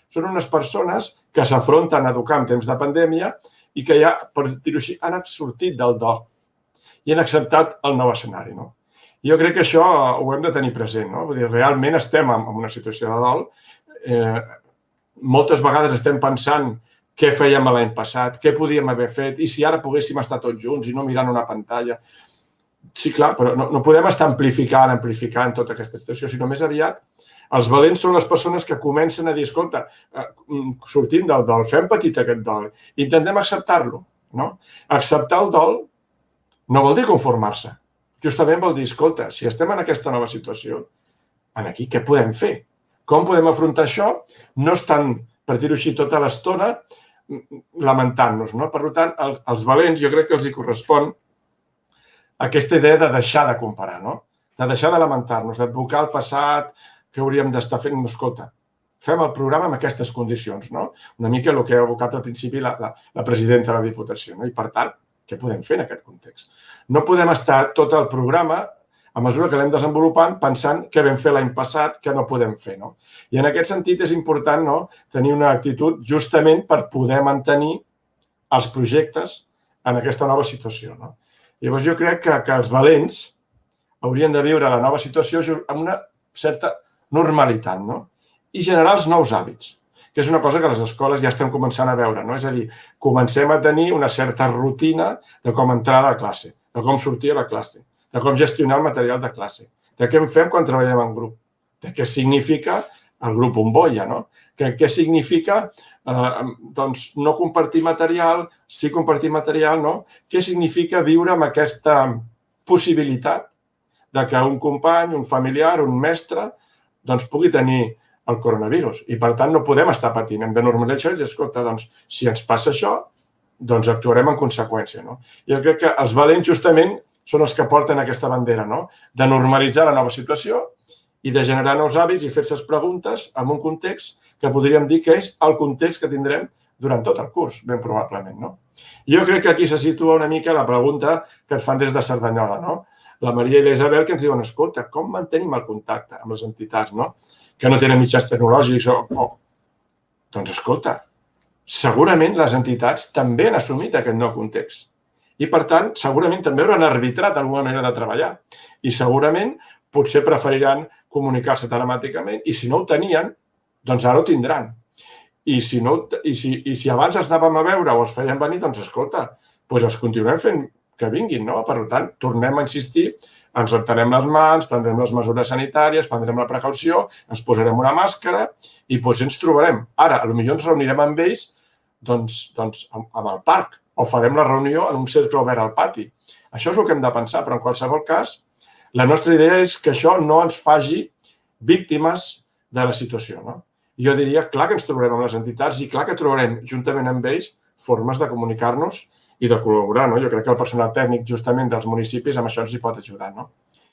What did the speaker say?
són unes persones que s'afronten a educar en temps de pandèmia i que ja, per dir-ho així, han sortit del dol i han acceptat el nou escenari. Jo crec que això ho hem de tenir present. Vull dir, realment estem en una situació de dol. Moltes vegades estem pensant què fèiem l'any passat, què podíem haver fet, i si ara poguéssim estar tots junts i no mirant una pantalla. Sí, clar, però no podem estar amplificant tota aquesta situació, sinó més aviat els valents són les persones que comencen a dir, escolta, sortim del dol, fem petit aquest dol, intentem acceptar-lo. Acceptar el dol no vol dir conformar-se. Justament vol dir, escolta, si estem en aquesta nova situació, aquí què podem fer? Com podem afrontar això? No estan, per dir-ho així, tota l'estona lamentant-nos. Per tant, als valents jo crec que els hi correspon aquesta idea de deixar de comparar, de deixar de lamentar-nos, d'advocar el passat, que hauríem d'estar fent. Escolta, fem el programa en aquestes condicions, una mica el que ha evocat al principi la presidenta de la Diputació. I, per tant, què podem fer en aquest context? No podem estar tot el programa, a mesura que l'anem desenvolupant, pensant què vam fer l'any passat, què no podem fer. I en aquest sentit és important tenir una actitud justament per poder mantenir els projectes en aquesta nova situació. Llavors jo crec que els valents haurien de viure la nova situació amb una certa normalitat i generar els nous hàbits, que és una cosa que a les escoles ja estem començant a veure. És a dir, comencem a tenir una certa rutina de com entrar a la classe, de com sortir a la classe, de com gestionar el material de classe, de què en fem quan treballem en grup, de què significa el grup bombolla, què significa no compartir material, sí compartir material, què significa viure amb aquesta possibilitat que un company, un familiar, un mestre, pugui tenir el coronavirus. I, per tant, no podem estar patint. Hem de normalitzar i dir, escolta, si ens passa això, actuarem en conseqüència. Jo crec que els valents, justament, són els que porten aquesta bandera, de normalitzar la nova situació i de generar nous hàbits i fer-se preguntes en un context que podríem dir que és el context que tindrem durant tot el curs, ben probablement. Jo crec que aquí se situa una mica la pregunta que et fan des de Cerdanyola. La Maria i la Isabel que ens diuen, escolta, com mantenim el contacte amb les entitats que no tenen mitjans tecnològics Doncs, escolta, segurament les entitats també han assumit aquest nou context. I, per tant, segurament també hauran arbitrat alguna manera de treballar. I segurament potser preferiran comunicar-se telemàticament i si no ho tenien, doncs ara ho tindran. I si abans els anàvem a veure o els feien venir, doncs escolta, els continuem fent que vinguin. Per tant, tornem a insistir, ens rentarem les mans, prendrem les mesures sanitàries, prendrem la precaució, ens posarem una màscara i potser ens trobarem. Ara, potser ens reunirem amb ells amb el parc o farem la reunió en un cercle obert al pati. Això és el que hem de pensar, però en qualsevol cas, la nostra idea és que això no ens faci víctimes de la situació. Jo diria, clar que ens trobarem amb les entitats i clar que trobarem, juntament amb ells, formes de comunicar-nos i de col·laborar. Jo crec que el personal tècnic, justament, dels municipis, amb això ens hi pot ajudar.